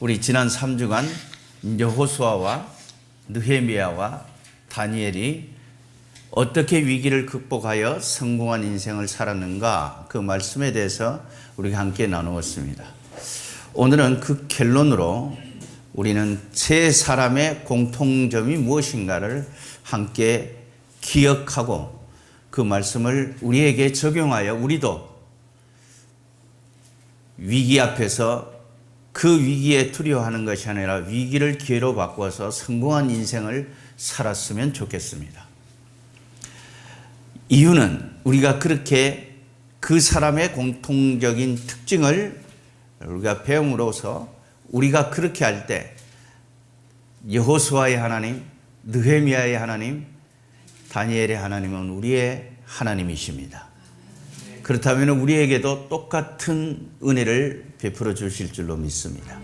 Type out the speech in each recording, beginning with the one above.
우리 지난 3주간 여호수아와 느헤미야와 다니엘이 어떻게 위기를 극복하여 성공한 인생을 살았는가, 그 말씀에 대해서 우리가 함께 나누었습니다. 오늘은 그 결론으로 우리는 세 사람의 공통점이 무엇인가를 함께 기억하고 그 말씀을 우리에게 적용하여 우리도 위기 앞에서 그 위기에 두려워하는 것이 아니라 위기를 기회로 바꿔서 성공한 인생을 살았으면 좋겠습니다. 이유는 우리가 그렇게 그 사람의 공통적인 특징을 우리가 배움으로써 우리가 그렇게 할 때 여호수아의 하나님, 느헤미야의 하나님, 다니엘의 하나님은 우리의 하나님이십니다. 그렇다면 우리에게도 똑같은 은혜를 베풀어 주실 줄로 믿습니다.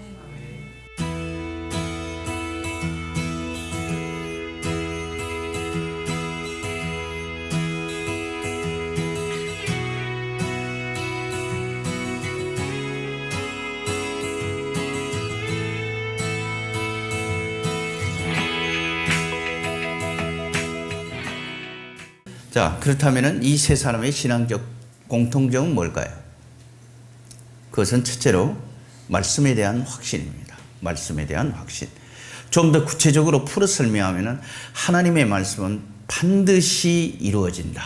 자, 그렇다면 이 세 사람의 신앙적 공통점은 뭘까요? 그것은 첫째로 말씀에 대한 확신입니다. 말씀에 대한 확신. 좀 더 구체적으로 풀어 설명하면 하나님의 말씀은 반드시 이루어진다.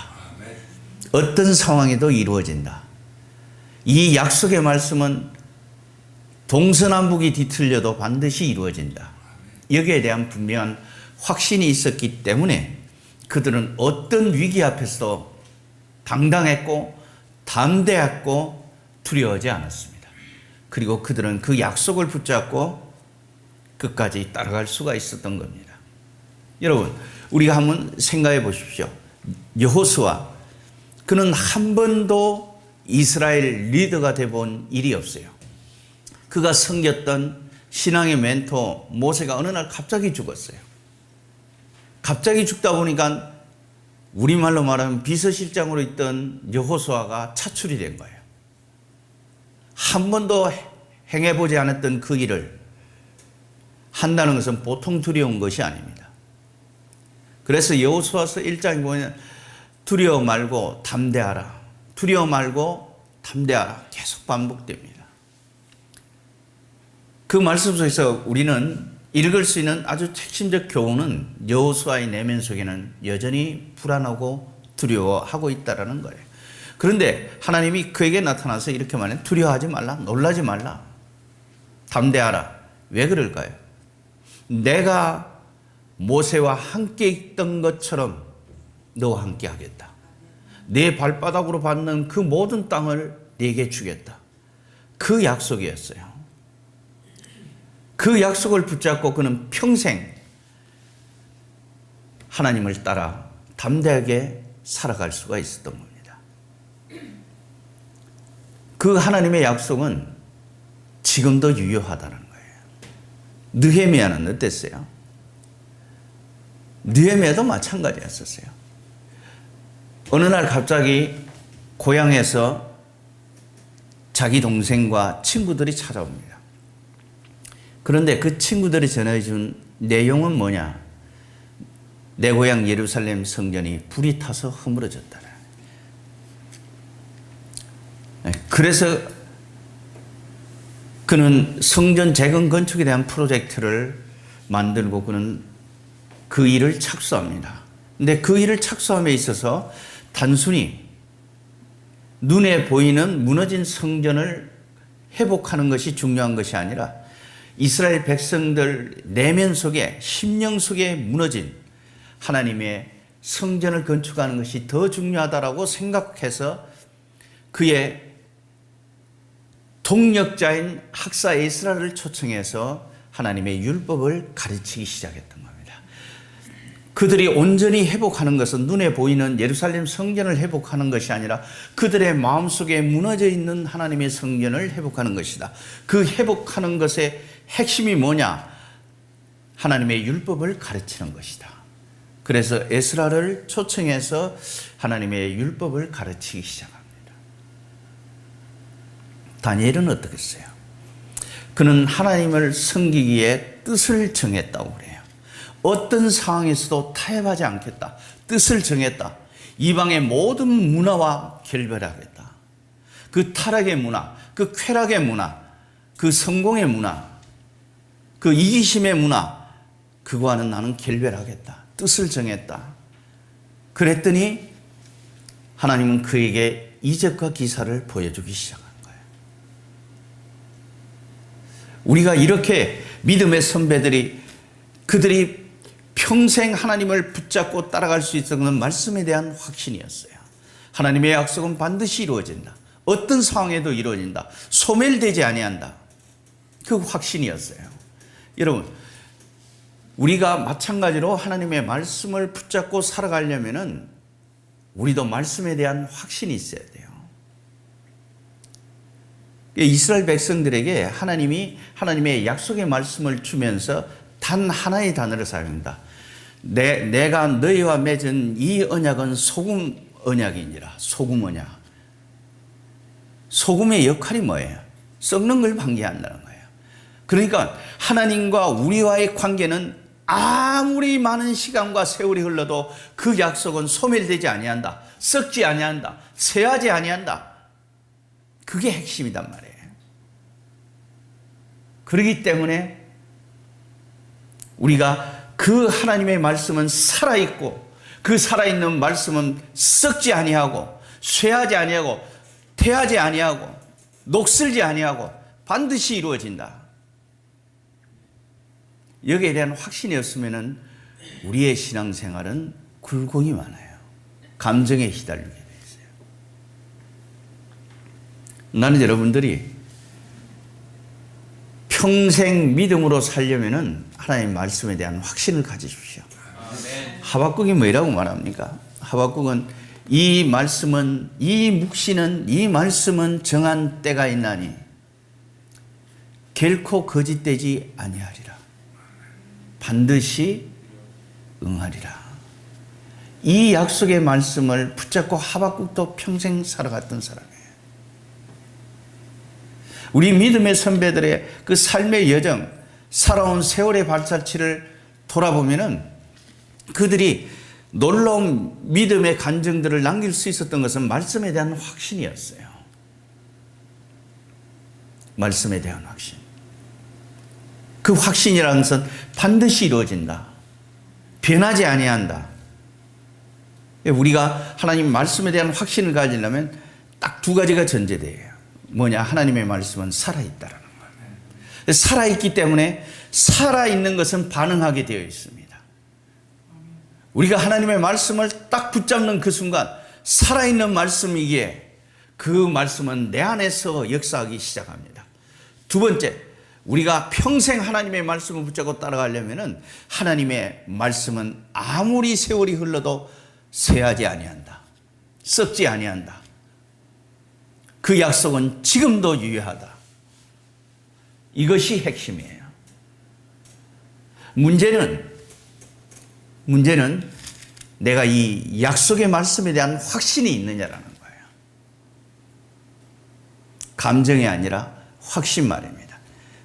어떤 상황에도 이루어진다. 이 약속의 말씀은 동서남북이 뒤틀려도 반드시 이루어진다. 여기에 대한 분명한 확신이 있었기 때문에 그들은 어떤 위기 앞에서도 당당했고 담대했고 두려워하지 않았습니다. 그리고 그들은 그 약속을 붙잡고 끝까지 따라갈 수가 있었던 겁니다. 여러분, 우리가 한번 생각해 보십시오. 여호수아, 그는 한 번도 이스라엘 리더가 돼본 일이 없어요. 그가 섬겼던 신앙의 멘토 모세가 어느 날 갑자기 죽었어요. 갑자기 죽다 보니까 우리말로 말하면 비서실장으로 있던 여호수아가 차출이 된 거예요. 한 번도 행해보지 않았던 그 일을 한다는 것은 보통 두려운 것이 아닙니다. 그래서 여호수아서 1장에 보면 두려워 말고 담대하라, 두려워 말고 담대하라 계속 반복됩니다. 그 말씀 속에서 우리는 읽을 수 있는 아주 핵심적 교훈은 여호수아의 내면 속에는 여전히 불안하고 두려워하고 있다는 거예요. 그런데 하나님이 그에게 나타나서 이렇게 말해요. 두려워하지 말라, 놀라지 말라, 담대하라. 왜 그럴까요? 내가 모세와 함께 있던 것처럼 너와 함께 하겠다. 내 발바닥으로 밟는 그 모든 땅을 네게 주겠다. 그 약속이었어요. 그 약속을 붙잡고 그는 평생 하나님을 따라 담대하게 살아갈 수가 있었던 겁니다. 그 하나님의 약속은 지금도 유효하다는 거예요. 느헤미야는 어땠어요? 느헤미야도 마찬가지였었어요. 어느 날 갑자기 고향에서 자기 동생과 친구들이 찾아옵니다. 그런데 그 친구들이 전해준 내용은 뭐냐? 내 고향 예루살렘 성전이 불이 타서 허물어졌다. 그래서 그는 성전 재건 건축에 대한 프로젝트를 만들고 그는 그 일을 착수합니다. 근데 그 일을 착수함에 있어서 단순히 눈에 보이는 무너진 성전을 회복하는 것이 중요한 것이 아니라 이스라엘 백성들 내면 속에, 심령 속에 무너진 하나님의 성전을 건축하는 것이 더 중요하다고 생각해서 그의 동력자인 학사 에스라를 초청해서 하나님의 율법을 가르치기 시작했던 겁니다. 그들이 온전히 회복하는 것은 눈에 보이는 예루살렘 성전을 회복하는 것이 아니라 그들의 마음속에 무너져 있는 하나님의 성전을 회복하는 것이다. 그 회복하는 것의 핵심이 뭐냐? 하나님의 율법을 가르치는 것이다. 그래서 에스라를 초청해서 하나님의 율법을 가르치기 시작합니다. 다니엘은 어떻겠어요? 그는 하나님을 섬기기에 뜻을 정했다고 그래요. 어떤 상황에서도 타협하지 않겠다. 뜻을 정했다. 이방의 모든 문화와 결별하겠다. 그 타락의 문화, 그 쾌락의 문화, 그 성공의 문화, 그 이기심의 문화, 그거와는 나는 결별하겠다. 뜻을 정했다. 그랬더니 하나님은 그에게 이적과 기사를 보여주기 시작한 거예요. 우리가 이렇게 믿음의 선배들이 그들이 평생 하나님을 붙잡고 따라갈 수 있었던 건 말씀에 대한 확신이었어요. 하나님의 약속은 반드시 이루어진다. 어떤 상황에도 이루어진다. 소멸되지 아니한다. 그 확신이었어요. 여러분, 우리가 마찬가지로 하나님의 말씀을 붙잡고 살아가려면은 우리도 말씀에 대한 확신이 있어야 돼요. 이스라엘 백성들에게 하나님이 하나님의 약속의 말씀을 주면서 단 하나의 단어를 사용합니다. 내가 너희와 맺은 이 언약은 소금 언약이니라. 소금 언약. 소금의 역할이 뭐예요? 썩는 걸 방지한다는 거예요. 그러니까 하나님과 우리와의 관계는 아무리 많은 시간과 세월이 흘러도 그 약속은 소멸되지 아니한다. 썩지 아니한다. 쇠하지 아니한다. 그게 핵심이단 말이에요. 그렇기 때문에 우리가 그 하나님의 말씀은 살아있고 그 살아있는 말씀은 썩지 아니하고 쇠하지 아니하고 태하지 아니하고 녹슬지 아니하고 반드시 이루어진다. 여기에 대한 확신이 없으면 우리의 신앙생활은 굴곡이 많아요. 감정에 휘달리게 돼 있어요. 나는 여러분들이 평생 믿음으로 살려면 하나님의 말씀에 대한 확신을 가지십시오. 하박국이 뭐라고 말합니까? 하박국은 이 말씀은, 이 묵시는, 이 말씀은 정한 때가 있나니 결코 거짓되지 아니하리라. 반드시 응하리라. 이 약속의 말씀을 붙잡고 하박국도 평생 살아갔던 사람이에요. 우리 믿음의 선배들의 그 삶의 여정, 살아온 세월의 발자취를 돌아보면은 그들이 놀라운 믿음의 간증들을 남길 수 있었던 것은 말씀에 대한 확신이었어요. 말씀에 대한 확신. 그 확신이라는 것은 반드시 이루어진다. 변하지 아니한다. 우리가 하나님 말씀에 대한 확신을 가지려면 딱 두 가지가 전제돼요. 뭐냐? 하나님의 말씀은 살아있다라는 거예요. 살아있기 때문에 살아있는 것은 반응하게 되어 있습니다. 우리가 하나님의 말씀을 딱 붙잡는 그 순간 살아있는 말씀이기에 그 말씀은 내 안에서 역사하기 시작합니다. 두 번째, 우리가 평생 하나님의 말씀을 붙잡고 따라가려면 하나님의 말씀은 아무리 세월이 흘러도 쇠하지 아니한다. 썩지 아니한다. 그 약속은 지금도 유효하다. 이것이 핵심이에요. 문제는 내가 이 약속의 말씀에 대한 확신이 있느냐라는 거예요. 감정이 아니라 확신 말입니다.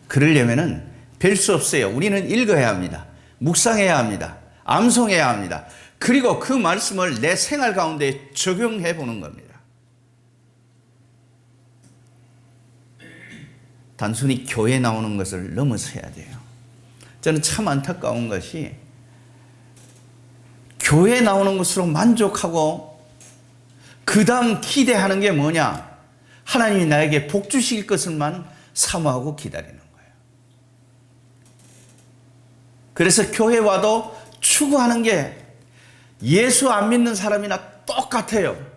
그러려면은 별 수 없어요. 우리는 읽어야 합니다. 묵상해야 합니다. 암송해야 합니다. 그리고 그 말씀을 내 생활 가운데 적용해 보는 겁니다. 단순히 교회 나오는 것을 넘어서야 돼요. 저는 참 안타까운 것이 교회 나오는 것으로 만족하고 그 다음 기대하는 게 뭐냐? 하나님이 나에게 복 주실 것을만 사모하고 기다리는 거예요. 그래서 교회 와도 추구하는 게 예수 안 믿는 사람이나 똑같아요.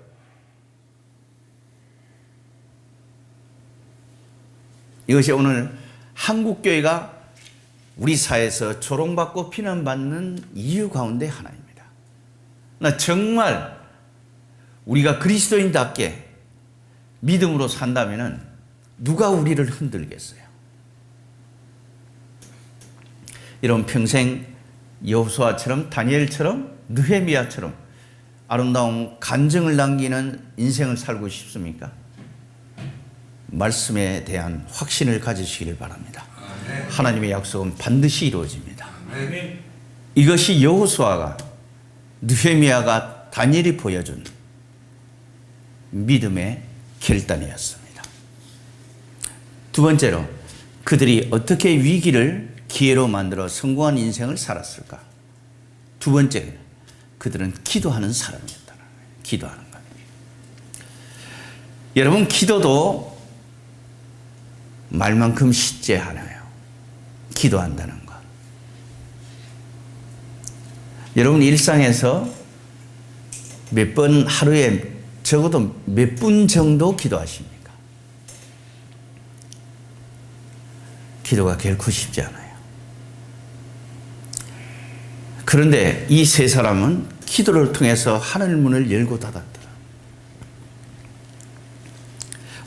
이것이 오늘 한국교회가 우리 사회에서 조롱받고 비난받는 이유 가운데 하나입니다. 나 정말 우리가 그리스도인답게 믿음으로 산다면 누가 우리를 흔들겠어요? 이런 평생 여호수아처럼 다니엘처럼 느헤미야처럼 아름다운 간증을 남기는 인생을 살고 싶습니까? 말씀에 대한 확신을 가지시길 바랍니다. 하나님의 약속은 반드시 이루어집니다. 이것이 여호수아가, 느헤미야가, 다니엘이 보여준 믿음의 결단이었습니다. 두 번째로, 그들이 어떻게 위기를 기회로 만들어 성공한 인생을 살았을까? 두 번째, 그들은 기도하는 사람이었다는 거예요. 기도하는 것. 여러분, 기도도 말만큼 쉽지 않아요. 기도한다는 것. 여러분, 일상에서 몇 번, 하루에 적어도 몇 분 정도 기도하십니까? 기도가 결코 쉽지 않아요. 그런데 이 세 사람은 기도를 통해서 하늘 문을 열고 닫았더라.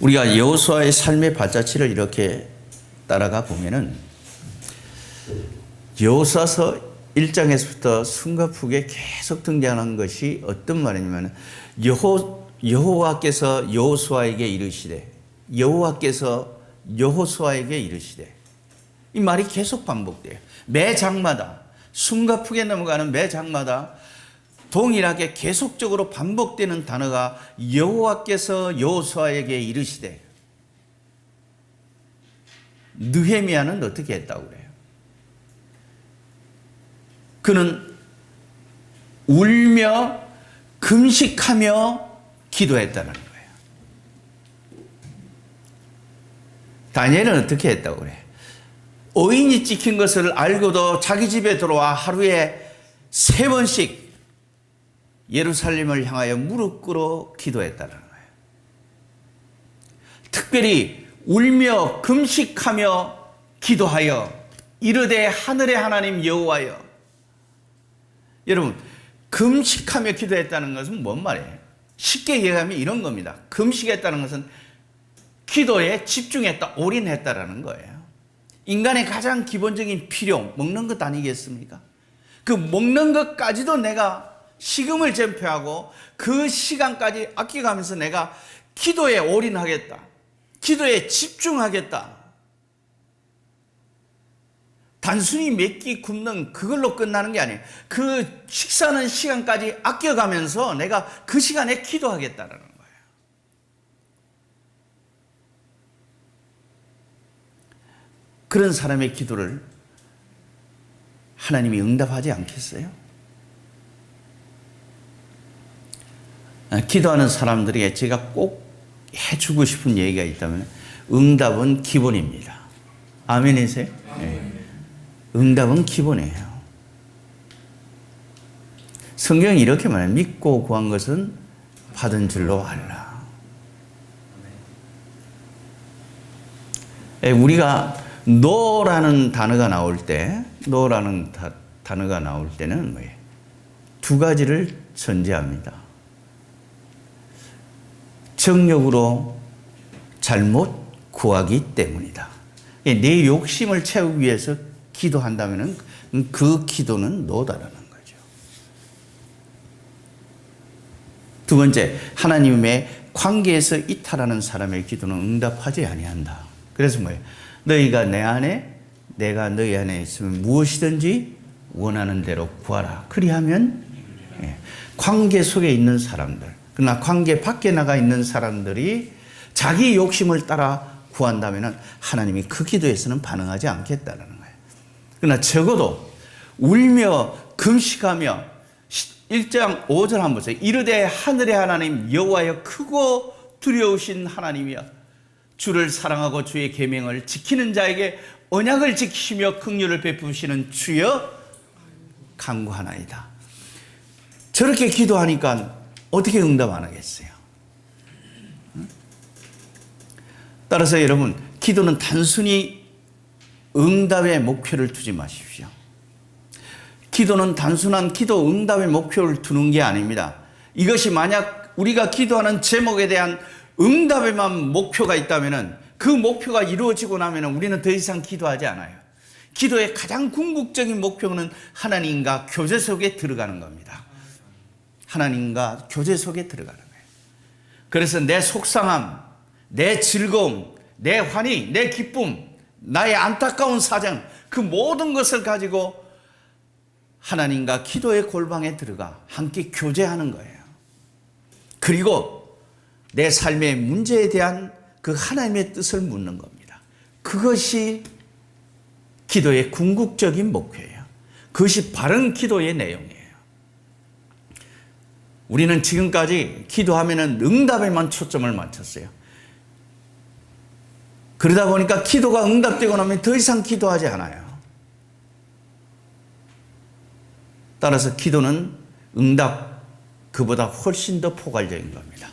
우리가 여호수아의 삶의 발자취를 이렇게 따라가 보면은 여호수아서 1장에서부터 숨가쁘게 계속 등장하는 것이 어떤 말이냐면, 여호와께서 여호수아에게 이르시되, 여호와께서 여호수아에게 이르시되, 이 말이 계속 반복돼요. 매 장마다, 숨가쁘게 넘어가는 매 장마다 동일하게 계속적으로 반복되는 단어가 여호와께서 여호수아에게 이르시되. 느헤미야는 어떻게 했다고 그래요? 그는 울며 금식하며 기도했다는 거예요. 다니엘은 어떻게 했다고 그래요? 어인이 찍힌 것을 알고도 자기 집에 들어와 하루에 3번씩 예루살렘을 향하여 무릎 꿇어 기도했다는 거예요. 특별히 울며 금식하며 기도하여 이르되 하늘의 하나님 여호와여. 여러분, 금식하며 기도했다는 것은 뭔 말이에요? 쉽게 얘기하면 이런 겁니다. 금식했다는 것은 기도에 집중했다, 올인했다라는 거예요. 인간의 가장 기본적인 필요, 먹는 것 아니겠습니까? 그 먹는 것까지도 내가 식음을 전폐하고 그 시간까지 아껴가면서 내가 기도에 올인하겠다, 기도에 집중하겠다. 단순히 몇 끼 굶는 그걸로 끝나는 게 아니에요. 그 식사하는 시간까지 아껴가면서 내가 그 시간에 기도하겠다는 거예요. 그런 사람의 기도를 하나님이 응답하지 않겠어요? 기도하는 사람들에게 제가 꼭 해주고 싶은 얘기가 있다면, 응답은 기본입니다. 아멘이세요? 네. 응답은 기본이에요. 성경이 이렇게 말해요. 믿고 구한 것은 받은 줄로 알라. 우리가 노라는 단어가 나올 때, 노라는 단어가 나올 때는 뭐예요? 두 가지를 전제합니다. 정욕으로 잘못 구하기 때문이다. 내 욕심을 채우기 위해서 기도한다면 그 기도는 노다라는 거죠. 두 번째, 하나님의 관계에서 이탈하는 사람의 기도는 응답하지 아니한다. 그래서 뭐예요? 너희가 내 안에, 내가 너희 안에 있으면 무엇이든지 원하는 대로 구하라. 그리하면, 관계 속에 있는 사람들, 그러나 관계 밖에 나가 있는 사람들이 자기 욕심을 따라 구한다면 하나님이 그 기도에서는 반응하지 않겠다는 거예요. 그러나 적어도 울며 금식하며 1장 5절 한번 보세요. 이르되 하늘의 하나님 여호와여, 크고 두려우신 하나님이여, 주를 사랑하고 주의 계명을 지키는 자에게 언약을 지키시며 긍휼을 베푸시는 주여 간구하나이다. 저렇게 기도하니까 어떻게 응답 안 하겠어요? 따라서 여러분, 기도는 단순히 응답의 목표를 두지 마십시오. 기도는 단순한 기도 응답의 목표를 두는 게 아닙니다. 이것이 만약 우리가 기도하는 제목에 대한 응답에만 목표가 있다면, 그 목표가 이루어지고 나면 우리는 더 이상 기도하지 않아요. 기도의 가장 궁극적인 목표는 하나님과 교제 속에 들어가는 겁니다. 하나님과 교제 속에 들어가는 거예요. 그래서 내 속상함, 내 즐거움, 내 환희, 내 기쁨, 나의 안타까운 사정, 그 모든 것을 가지고 하나님과 기도의 골방에 들어가 함께 교제하는 거예요. 그리고 내 삶의 문제에 대한 그 하나님의 뜻을 묻는 겁니다. 그것이 기도의 궁극적인 목표예요. 그것이 바른 기도의 내용이에요. 우리는 지금까지 기도하면은 응답에만 초점을 맞췄어요. 그러다 보니까 기도가 응답되고 나면 더 이상 기도하지 않아요. 따라서 기도는 응답 그보다 훨씬 더 포괄적인 겁니다.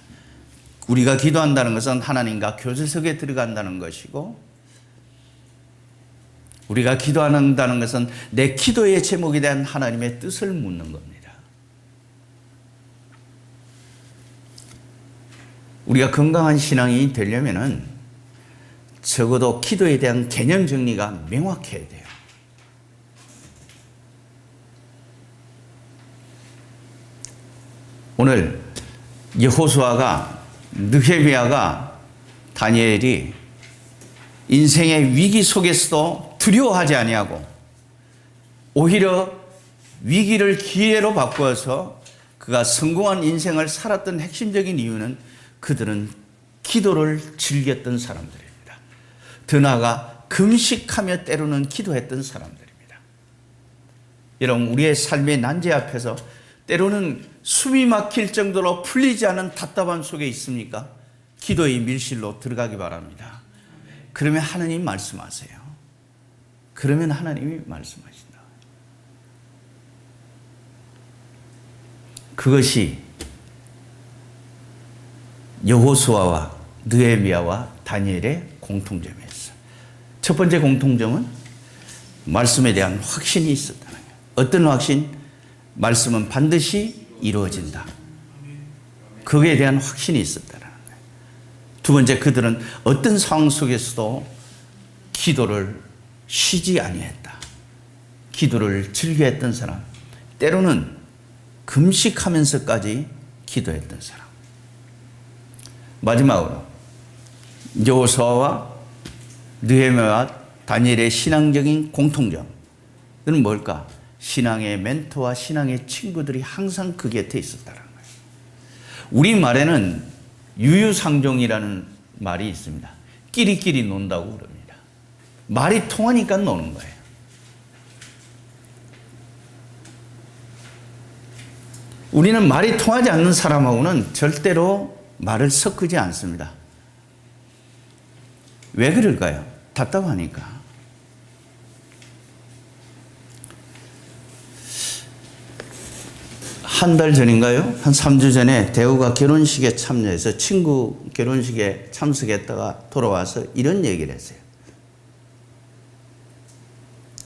우리가 기도한다는 것은 하나님과 교제석에 들어간다는 것이고, 우리가 기도한다는 것은 내 기도의 제목에 대한 하나님의 뜻을 묻는 겁니다. 우리가 건강한 신앙이 되려면은 적어도 기도에 대한 개념 정리가 명확해야 돼요. 오늘 여호수아가, 느헤미야가, 다니엘이 인생의 위기 속에서도 두려워하지 아니하고 오히려 위기를 기회로 바꾸어서 그가 성공한 인생을 살았던 핵심적인 이유는 그들은 기도를 즐겼던 사람들입니다. 더 나아가 금식하며 때로는 기도했던 사람들입니다. 여러분, 우리의 삶의 난제 앞에서 때로는 숨이 막힐 정도로 풀리지 않은 답답함 속에 있습니까? 기도의 밀실로 들어가기 바랍니다. 그러면 하나님 말씀하세요. 그러면 하나님이 말씀하신다. 그것이 여호수아와 느헤미야와 다니엘의 공통점이었어요. 첫 번째 공통점은 말씀에 대한 확신이 있었다는 거예요. 어떤 확신? 말씀은 반드시 이루어진다. 그거에 대한 확신이 있었다는 거예요. 두 번째, 그들은 어떤 상황 속에서도 기도를 쉬지 아니했다. 기도를 즐겨했던 사람, 때로는 금식하면서까지 기도했던 사람. 마지막으로 여호수아와 느헤미야와 다니엘의 신앙적인 공통점은 뭘까? 신앙의 멘토와 신앙의 친구들이 항상 그 곁에 있었다는 거예요. 우리말에는 유유상종이라는 말이 있습니다. 끼리끼리 논다고 그럽니다. 말이 통하니까 노는 거예요. 우리는 말이 통하지 않는 사람하고는 절대로 말을 섞지 않습니다. 왜 그럴까요? 답답하니까. 한 달 전인가요? 한 3주 전에 대우가 결혼식에 참여해서 친구 결혼식에 참석했다가 돌아와서 이런 얘기를 했어요.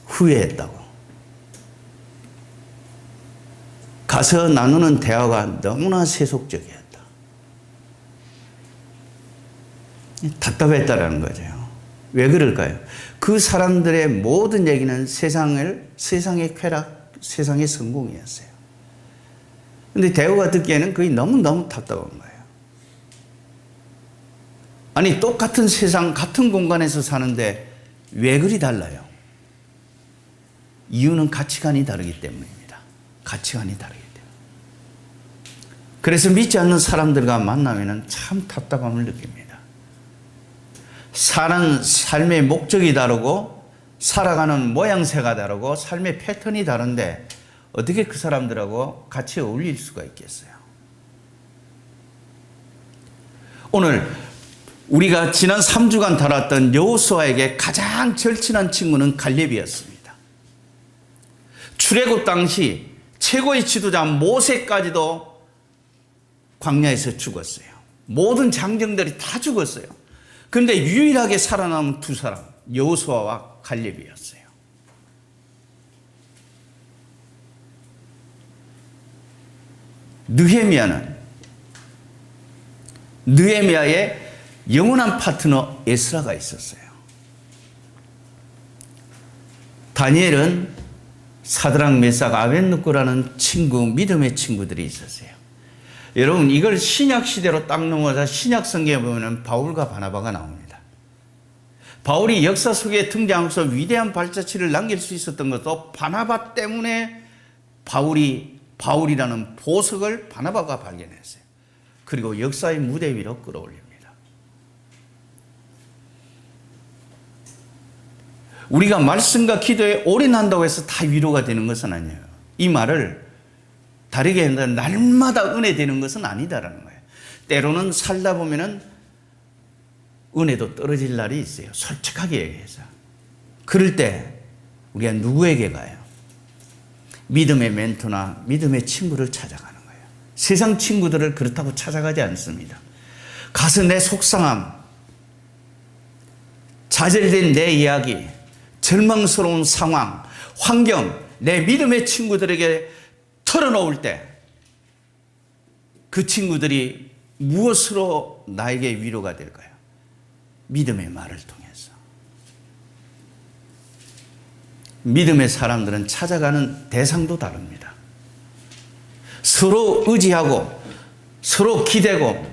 후회했다고. 가서 나누는 대화가 너무나 세속적이었다. 답답했다라는 거죠. 왜 그럴까요? 그 사람들의 모든 얘기는 세상의 쾌락, 세상의 성공이었어요. 근데 대우가 듣기에는 그게 너무너무 답답한 거예요. 아니, 똑같은 세상, 같은 공간에서 사는데 왜 그리 달라요? 이유는 가치관이 다르기 때문입니다. 가치관이 다르기 때문에. 그래서 믿지 않는 사람들과 만나면 참 답답함을 느낍니다. 사는 삶의 목적이 다르고 살아가는 모양새가 다르고 삶의 패턴이 다른데 어떻게 그 사람들하고 같이 어울릴 수가 있겠어요? 오늘 우리가 지난 3주간 다뤘던 여호수아에게 가장 절친한 친구는 갈렙이었습니다. 출애굽 당시 최고의 지도자 모세까지도 광야에서 죽었어요. 모든 장정들이 다 죽었어요. 그런데 유일하게 살아남은 두 사람, 여호수아와 갈렙이었어요. 느헤미야의 영원한 파트너 에스라가 있었어요. 다니엘은 사드락, 메삭, 아벳느고라는 친구, 믿음의 친구들이 있었어요. 여러분 이걸 신약 시대로 딱 넘어서 신약 성경에 보면 바울과 바나바가 나옵니다. 바울이 역사 속에 등장해서 위대한 발자취를 남길 수 있었던 것도 바나바 때문에 바울이라는 보석을 바나바가 발견했어요. 그리고 역사의 무대 위로 끌어올립니다. 우리가 말씀과 기도에 올인한다고 해서 다 위로가 되는 것은 아니에요. 이 말을 다르게 한다면 날마다 은혜 되는 것은 아니다라는 거예요. 때로는 살다 보면은 은혜도 떨어질 날이 있어요. 솔직하게 얘기해서. 그럴 때 우리가 누구에게 가요? 믿음의 멘토나 믿음의 친구를 찾아가는 거예요. 세상 친구들을 그렇다고 찾아가지 않습니다. 가서 내 속상함, 좌절된 내 이야기, 절망스러운 상황, 환경, 내 믿음의 친구들에게 털어놓을 때 그 친구들이 무엇으로 나에게 위로가 될까요? 믿음의 말을 통해서. 믿음의 사람들은 찾아가는 대상도 다릅니다. 서로 의지하고 서로 기대고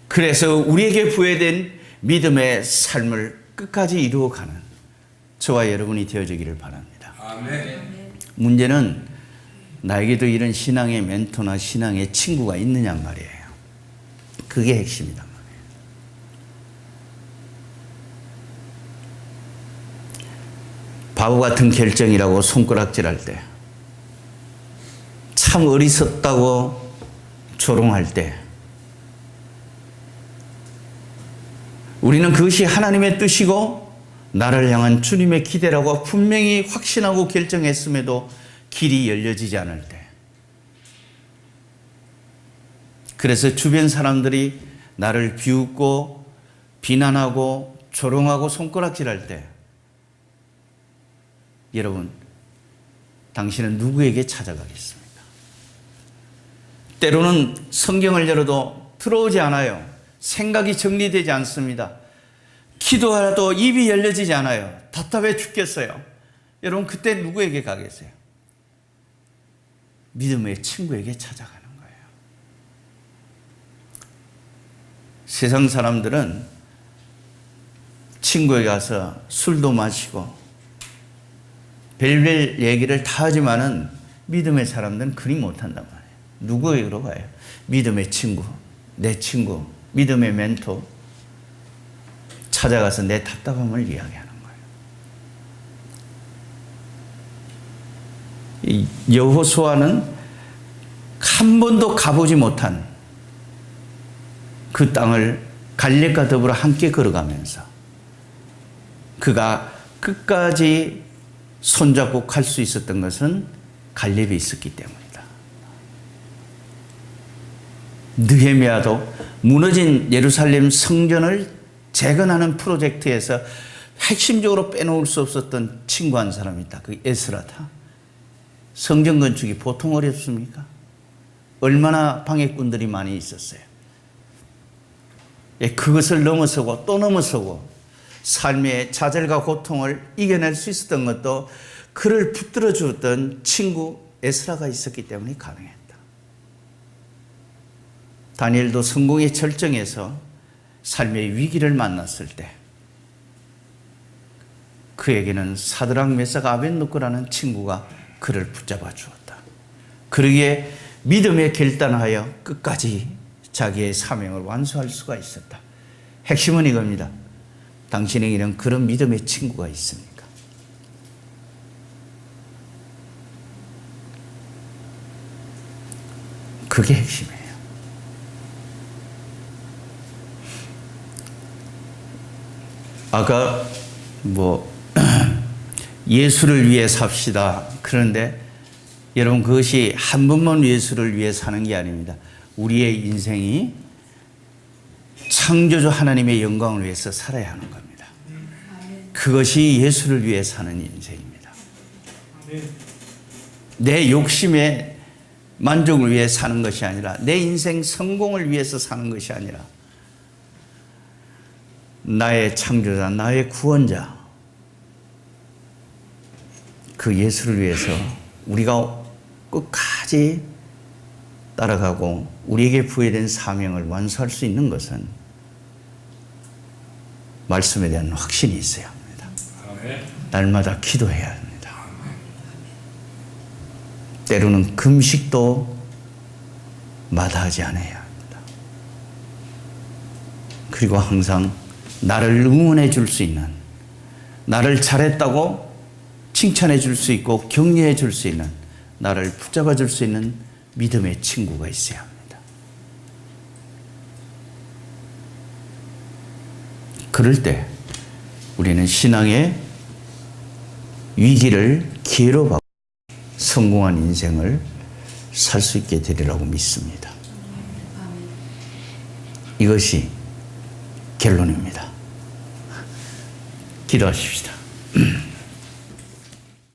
그래서 우리에게 부여된 믿음의 삶을 끝까지 이루어가는 저와 여러분이 되어지기를 바랍니다. 아멘. 문제는 나에게도 이런 신앙의 멘토나 신앙의 친구가 있느냐 말이에요. 그게 핵심이단 말이에요. 바보 같은 결정이라고 손가락질할 때, 참 어리석다고 조롱할 때, 우리는 그것이 하나님의 뜻이고 나를 향한 주님의 기대라고 분명히 확신하고 결정했음에도 길이 열려지지 않을 때, 그래서 주변 사람들이 나를 비웃고 비난하고 조롱하고 손가락질할 때, 여러분 당신은 누구에게 찾아가겠습니까? 때로는 성경을 열어도 들어오지 않아요. 생각이 정리되지 않습니다. 기도하라도 입이 열려지지 않아요. 답답해 죽겠어요. 여러분 그때 누구에게 가겠어요? 믿음의 친구에게 찾아가는 거예요. 세상 사람들은 친구에게 가서 술도 마시고 별별 얘기를 다 하지만은 믿음의 사람들은 그리 못한단 말이에요. 누구에게로 가요? 믿음의 친구, 내 친구, 믿음의 멘토 찾아가서 내 답답함을 이야기하는 거예요. 여호수아는 한 번도 가보지 못한 그 땅을 갈렙과 더불어 함께 걸어가면서 그가 끝까지 손잡고 갈 수 있었던 것은 갈렙이 있었기 때문이다. 느헤미야도 무너진 예루살렘 성전을 재건하는 프로젝트에서 핵심적으로 빼놓을 수 없었던 친구 한 사람이 있다. 그 에스라다. 성전 건축이 보통 어렵습니까? 얼마나 방해꾼들이 많이 있었어요. 그것을 넘어서고 또 넘어서고 삶의 좌절과 고통을 이겨낼 수 있었던 것도 그를 붙들어 주었던 친구 에스라가 있었기 때문에 가능했다. 다니엘도 성공의 절정에서 삶의 위기를 만났을 때 그에게는 사드락 메삭 아벳노고라는 친구가 그를 붙잡아 주었다. 그러기에 믿음에 결단하여 끝까지 자기의 사명을 완수할 수가 있었다. 핵심은 이겁니다. 당신에게는 그런 믿음의 친구가 있습니까? 그게 핵심이에요. 아까 예수를 위해 삽시다. 그런데 여러분 그것이 한 번만 예수를 위해 사는 게 아닙니다. 우리의 인생이 창조주 하나님의 영광을 위해서 살아야 하는 겁니다. 그것이 예수를 위해 사는 인생입니다. 내 욕심의 만족을 위해 사는 것이 아니라 내 인생 성공을 위해서 사는 것이 아니라 나의 창조자, 나의 구원자 그 예수를 위해서 우리가 끝까지 따라가고 우리에게 부여된 사명을 완수할 수 있는 것은 말씀에 대한 확신이 있어야 합니다. 날마다 기도해야 합니다. 때로는 금식도 마다하지 않아야 합니다. 그리고 항상 나를 응원해 줄 수 있는, 나를 잘했다고 칭찬해 줄 수 있고 격려해 줄 수 있는, 나를 붙잡아 줄 수 있는 믿음의 친구가 있어야 합니다. 그럴 때 우리는 신앙의 위기를 기회로 바꾸고 성공한 인생을 살 수 있게 되리라고 믿습니다. 이것이 결론입니다. 기도하십시다.